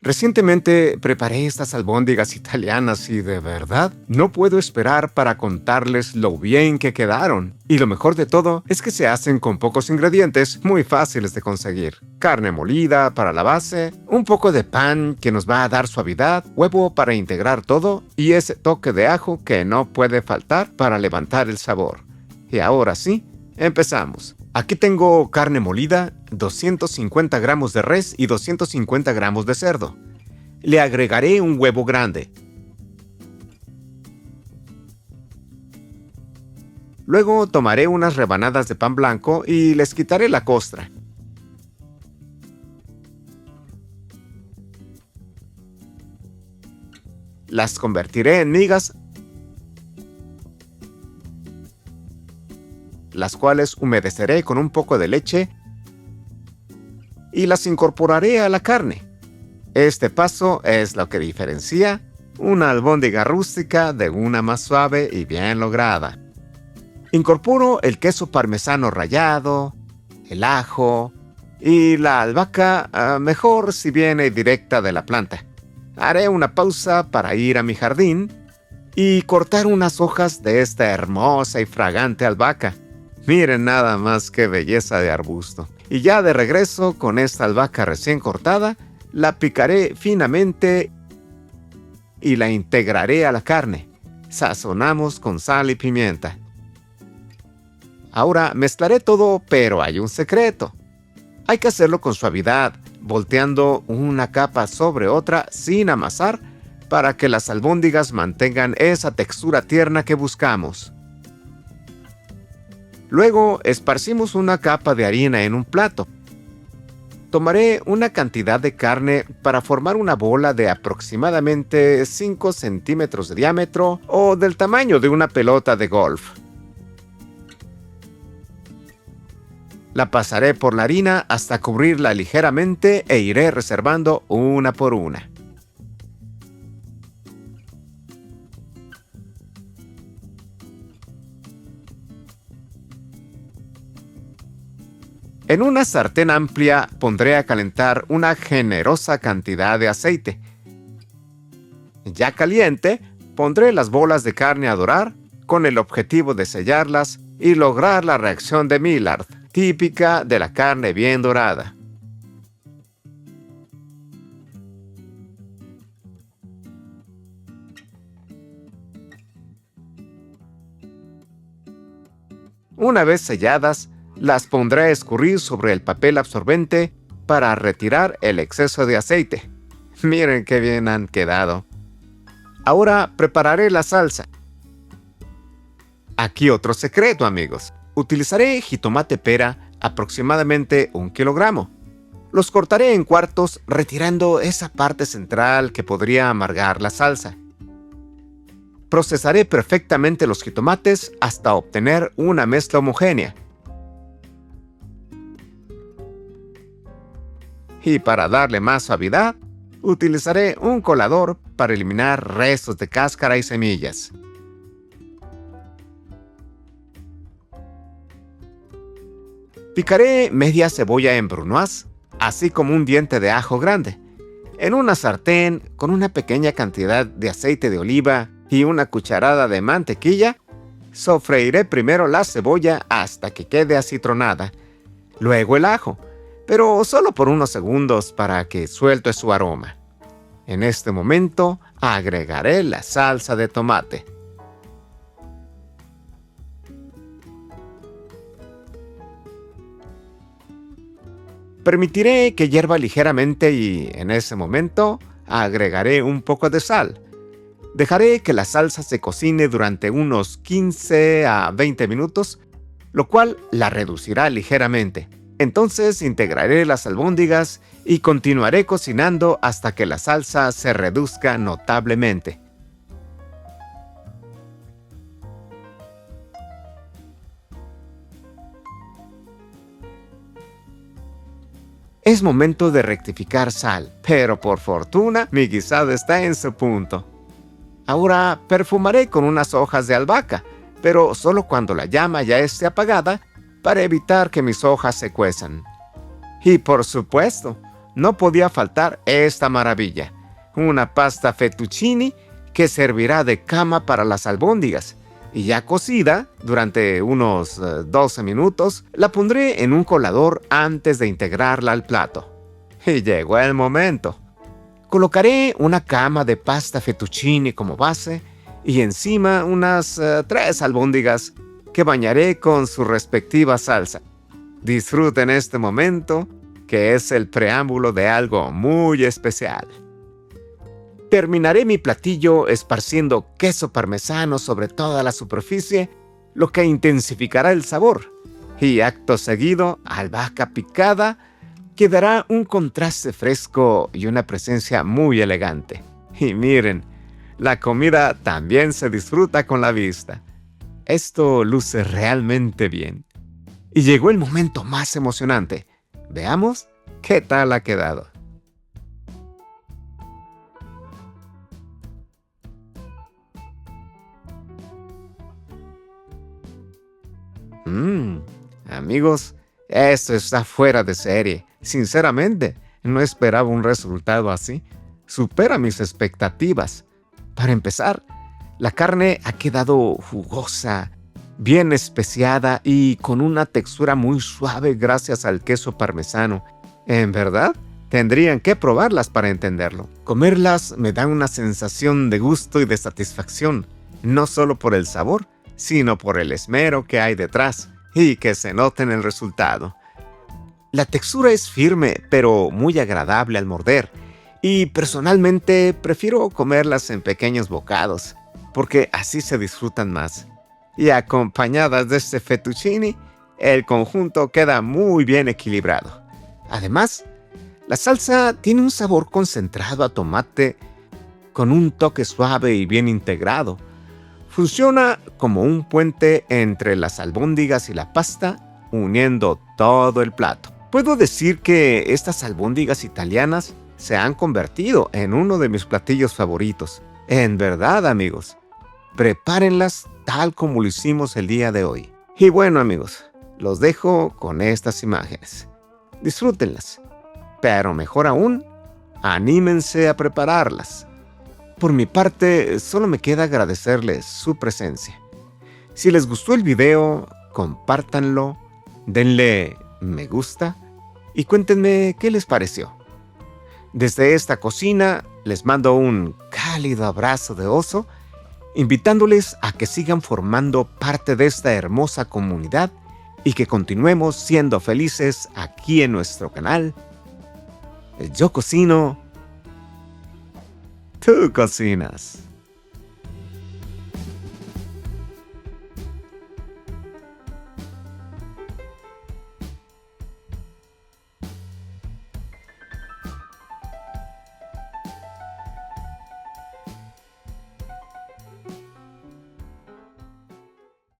Recientemente preparé estas albóndigas italianas y de verdad no puedo esperar para contarles lo bien que quedaron. Y lo mejor de todo es que se hacen con pocos ingredientes muy fáciles de conseguir. Carne molida para la base, un poco de pan que nos va a dar suavidad, huevo para integrar todo y ese toque de ajo que no puede faltar para levantar el sabor. Y ahora sí, empezamos. Aquí tengo carne molida, 250 gramos de res y 250 gramos de cerdo. Le agregaré un huevo grande. Luego tomaré unas rebanadas de pan blanco y les quitaré la costra. Las convertiré en migas, las cuales humedeceré con un poco de leche y las incorporaré a la carne. Este paso es lo que diferencia una albóndiga rústica de una más suave y bien lograda. Incorporo el queso parmesano rallado, el ajo y la albahaca, mejor si viene directa de la planta. Haré una pausa para ir a mi jardín y cortar unas hojas de esta hermosa y fragante albahaca. Miren nada más qué belleza de arbusto. Y ya de regreso con esta albahaca recién cortada, la picaré finamente y la integraré a la carne. Sazonamos con sal y pimienta. Ahora mezclaré todo, pero hay un secreto. Hay que hacerlo con suavidad, volteando una capa sobre otra sin amasar para que las albóndigas mantengan esa textura tierna que buscamos. Luego esparcimos una capa de harina en un plato. Tomaré una cantidad de carne para formar una bola de aproximadamente 5 centímetros de diámetro o del tamaño de una pelota de golf. La pasaré por la harina hasta cubrirla ligeramente e iré reservando una por una. En una sartén amplia pondré a calentar una generosa cantidad de aceite. Ya caliente, pondré las bolas de carne a dorar con el objetivo de sellarlas y lograr la reacción de Maillard, típica de la carne bien dorada. Una vez selladas, las pondré a escurrir sobre el papel absorbente para retirar el exceso de aceite. Miren qué bien han quedado. Ahora prepararé la salsa. Aquí otro secreto, amigos. Utilizaré jitomate pera, aproximadamente 1 kilogramo. Los cortaré en cuartos, retirando esa parte central que podría amargar la salsa. Procesaré perfectamente los jitomates hasta obtener una mezcla homogénea. Y para darle más suavidad, utilizaré un colador para eliminar restos de cáscara y semillas. Picaré media cebolla en brunoise, así como un diente de ajo grande. En una sartén, con una pequeña cantidad de aceite de oliva y una cucharada de mantequilla, sofreiré primero la cebolla hasta que quede acitronada, luego el ajo, pero solo por unos segundos para que suelte su aroma. En este momento agregaré la salsa de tomate. Permitiré que hierva ligeramente y en ese momento agregaré un poco de sal. Dejaré que la salsa se cocine durante unos 15 a 20 minutos, lo cual la reducirá ligeramente. Entonces integraré las albóndigas y continuaré cocinando hasta que la salsa se reduzca notablemente. Es momento de rectificar sal, pero por fortuna mi guisado está en su punto. Ahora perfumaré con unas hojas de albahaca, pero solo cuando la llama ya esté apagada para evitar que mis hojas se cuezan. Y por supuesto, no podía faltar esta maravilla, una pasta fettuccine que servirá de cama para las albóndigas. Y ya cocida, durante unos 12 minutos, la pondré en un colador antes de integrarla al plato. Y llegó el momento. Colocaré una cama de pasta fettuccine como base y encima unas 3 albóndigas que bañaré con su respectiva salsa. Disfruten este momento, que es el preámbulo de algo muy especial. Terminaré mi platillo esparciendo queso parmesano sobre toda la superficie, lo que intensificará el sabor. Y acto seguido, albahaca picada, que dará un contraste fresco y una presencia muy elegante. Y miren, la comida también se disfruta con la vista. Esto luce realmente bien. Y llegó el momento más emocionante. Veamos qué tal ha quedado. Amigos, esto está fuera de serie. Sinceramente, no esperaba un resultado así. Supera mis expectativas. Para empezar, la carne ha quedado jugosa, bien especiada y con una textura muy suave gracias al queso parmesano. En verdad, tendrían que probarlas para entenderlo. Comerlas me da una sensación de gusto y de satisfacción, no solo por el sabor, sino por el esmero que hay detrás y que se nota en el resultado. La textura es firme, pero muy agradable al morder, y personalmente prefiero comerlas en pequeños bocados, porque así se disfrutan más. Y acompañadas de este fettuccine, el conjunto queda muy bien equilibrado. Además, la salsa tiene un sabor concentrado a tomate con un toque suave y bien integrado. Funciona como un puente entre las albóndigas y la pasta, uniendo todo el plato. Puedo decir que estas albóndigas italianas se han convertido en uno de mis platillos favoritos. En verdad, amigos, prepárenlas tal como lo hicimos el día de hoy. Y bueno, amigos, los dejo con estas imágenes. Disfrútenlas, pero mejor aún, anímense a prepararlas. Por mi parte, solo me queda agradecerles su presencia. Si les gustó el video, compártanlo, denle me gusta y cuéntenme qué les pareció. Desde esta cocina les mando un cálido abrazo de oso, invitándoles a que sigan formando parte de esta hermosa comunidad y que continuemos siendo felices aquí en nuestro canal. Yo cocino, tú cocinas.